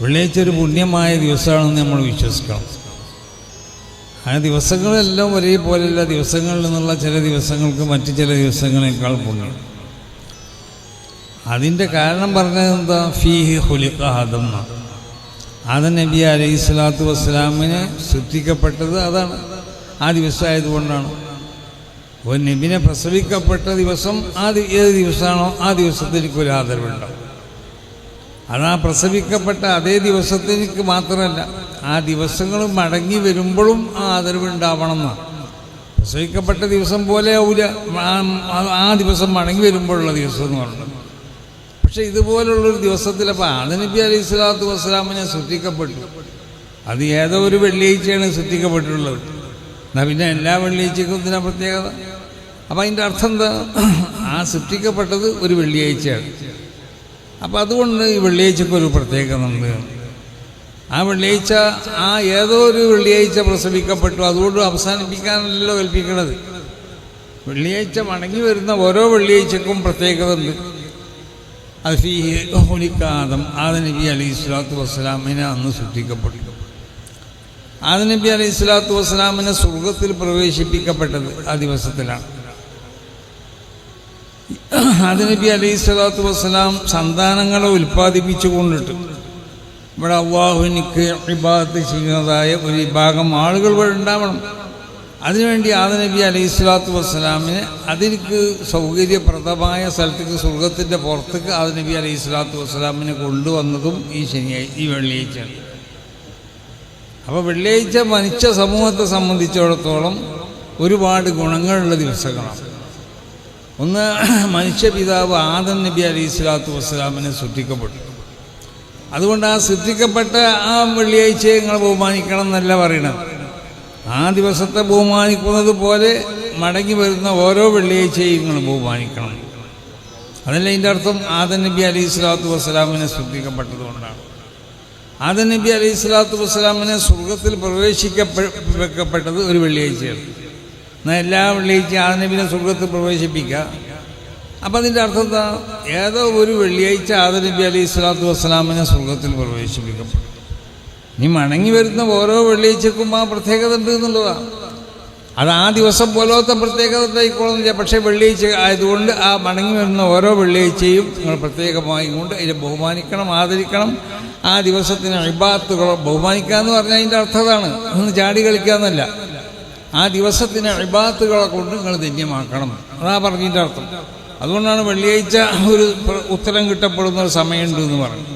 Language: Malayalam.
വെള്ളിയാഴ്ച ഒരു പുണ്യമായ ദിവസമാണെന്ന് നമ്മൾ വിശ്വസിക്കണം. ആ ദിവസങ്ങളെല്ലാം ഒരേപോലെയുള്ള ദിവസങ്ങളിൽ നിന്നുള്ള ചില ദിവസങ്ങൾക്ക് മറ്റു ചില ദിവസങ്ങളെക്കാൾ പുണ്യം. അതിൻ്റെ കാരണം പറഞ്ഞത് എന്താ? ഫീഹി ഖുലിഖ ആദം. ആദം നബി അലൈഹി സ്വലാത്തു വസ്സലാമിനെ സൃഷ്ടിക്കപ്പെട്ടത് അതാണ്, ആ ദിവസമായതുകൊണ്ടാണ്. ഒരു നബിനെ പ്രസവിക്കപ്പെട്ട ദിവസം ഏത് ദിവസമാണോ ആ ദിവസത്തിനൊരു ആദരവുണ്ടാവും. അത് ആ പ്രസവിക്കപ്പെട്ട അതേ ദിവസത്തിനക്ക് മാത്രമല്ല, ആ ദിവസങ്ങൾ മടങ്ങി വരുമ്പോഴും ആ ആദരവുണ്ടാവണം എന്നാണ്. പ്രസവിക്കപ്പെട്ട ദിവസം പോലെ ആവില്ല ആ ദിവസം മടങ്ങി വരുമ്പോഴുള്ള ദിവസം എന്ന് പറഞ്ഞത്. പക്ഷെ ഇതുപോലുള്ളൊരു ദിവസത്തിൽ അപ്പോൾ ആദം നബി അലൈഹി സ്വലാത്തു വസ്സലാമിനെ സൃഷ്ടിക്കപ്പെട്ടു. അത് ഏതോ ഒരു വെള്ളിയാഴ്ചയാണ് സൃഷ്ടിക്കപ്പെട്ടിട്ടുള്ളത്. എന്നാൽ പിന്നെ എല്ലാ വെള്ളിയാഴ്ചക്കും ഇതിനാ പ്രത്യേകത. അപ്പം അതിൻ്റെ അർത്ഥം എന്താ? ആ സൃഷ്ടിക്കപ്പെട്ടത് ഒരു വെള്ളിയാഴ്ചയാണ്. അപ്പം അതുകൊണ്ട് ഈ വെള്ളിയാഴ്ചക്കൊരു പ്രത്യേകത ഉണ്ട്. ആ വെള്ളിയാഴ്ച ആ ഏതോ ഒരു വെള്ളിയാഴ്ച പ്രസവിക്കപ്പെട്ടു, അതുകൊണ്ട് അവസാനിപ്പിക്കാനല്ലോ കൽപ്പിക്കണത്. വെള്ളിയാഴ്ച മടങ്ങി വരുന്ന ഓരോ വെള്ളിയാഴ്ചക്കും പ്രത്യേകത ഉണ്ട്. അത് ഫീഹി ഖുലിഖ ആദം. ആദം നബി അലൈഹി സ്വലാത്തു വസ്സലാമിനെ അന്ന് സൃഷ്ടിക്കപ്പെട്ടു. ആദം നബി അലൈഹി സ്വലാത്തു വസ്സലാമിനെ സ്വർഗത്തിൽ പ്രവേശിപ്പിക്കപ്പെട്ടത് ആ ദിവസത്തിലാണ്. ആദം നബി അലൈഹി സ്വലാത്തു വസ്സലാം സന്താനങ്ങളെ ഉൽപ്പാദിപ്പിച്ചു കൊണ്ടിട്ട് ഇവിടെ അള്ളാഹുവിനിക്ക് ഇബാദത്ത് ചെയ്യുന്നതായ ഒരു വിഭാഗം ആളുകൾ ഇവിടെ ഉണ്ടാവണം. അതിനുവേണ്ടി ആദം നബി അലൈഹി സ്വലാത്തു വസ്സലാമിനെ അതിലേക്ക് സൗകര്യപ്രദമായ സ്ഥലത്തേക്ക് സ്വർഗത്തിൻ്റെ പുറത്തേക്ക് ആദം നബി അലൈഹി സ്വലാത്തു വസ്സലാമിനെ കൊണ്ടുവന്നതും ഈ വെള്ളിയാഴ്ചയാണ്. അപ്പോൾ വെള്ളിയാഴ്ച മനുഷ്യ സമൂഹത്തെ സംബന്ധിച്ചിടത്തോളം ഒരുപാട് ഗുണങ്ങളുള്ള ദിവസങ്ങളാണ്. ഒന്ന്, മനുഷ്യപിതാവ് ആദം നബി അലൈഹി സ്വലാത്തു വസ്സലാമിനെ സൃഷ്ടിക്കപ്പെട്ടു. അതുകൊണ്ട് ആ സൃഷ്ടിക്കപ്പെട്ട ആ വെള്ളിയാഴ്ചയെ നിങ്ങൾ ബഹുമാനിക്കണം എന്നല്ല പറയണത്. ആ ദിവസത്തെ ബഹുമാനിക്കുന്നത് പോലെ മടങ്ങി വരുന്ന ഓരോ വെള്ളിയാഴ്ചയും നിങ്ങൾ ബഹുമാനിക്കണം. അതല്ല ഇതിൻ്റെ അർത്ഥം. ആദം നബി അലൈഹി സ്വലാത്തു വസ്സലാമിനെ സൃഷ്ടിക്കപ്പെട്ടതുകൊണ്ടാണ്. ആദം നബി അലൈഹി സ്വലാത്തു വസ്സലാമിനെ സ്വർഗത്തിൽ പ്രവേശിക്കപ്പെട്ടത് ഒരു വെള്ളിയാഴ്ചയാണ്. എന്നാൽ എല്ലാ വെള്ളിയാഴ്ചയും ആദം നബിനെ സ്വർഗത്തിൽ പ്രവേശിപ്പിക്കുക. അപ്പം അതിൻ്റെ അർത്ഥം എന്താ? ഏതോ ഒരു വെള്ളിയാഴ്ച ആദം നബി അലൈഹി സ്വലാത്തു വസ്സലാമിനെ സ്വർഗത്തിൽ പ്രവേശിപ്പിക്കപ്പെട്ടു. ഇനി മടങ്ങി വരുന്ന ഓരോ വെള്ളിയാഴ്ചക്കും ആ പ്രത്യേകത ഉണ്ട് എന്നുള്ളതാണ്. അത് ആ ദിവസം പോലത്തെ പ്രത്യേകത ഉണ്ടായിക്കോളുന്നില്ല. പക്ഷേ വെള്ളിയാഴ്ച ആയതുകൊണ്ട് ആ മടങ്ങി വരുന്ന ഓരോ വെള്ളിയാഴ്ചയും നിങ്ങൾ പ്രത്യേകമായി കൊണ്ട് അതിനെ ബഹുമാനിക്കണം, ആദരിക്കണം. ആ ദിവസത്തിന് ഇബാദത്തുകൾ ബഹുമാനിക്കുക എന്ന് പറഞ്ഞാൽ അതിൻ്റെ അർത്ഥമാണ് ഒന്ന് ചാടി കളിക്കാന്നല്ല. ആ ദിവസത്തിന് ഇബാദത്തുകളെ കൊണ്ട് നിങ്ങൾ ധന്യമാക്കണം, അതാ പറഞ്ഞതിൻ്റെ അർത്ഥം. അതുകൊണ്ടാണ് വെള്ളിയാഴ്ച ഒരു ഉത്തരം കിട്ടപ്പെടുന്ന ഒരു സമയമുണ്ട് എന്ന് പറഞ്ഞു.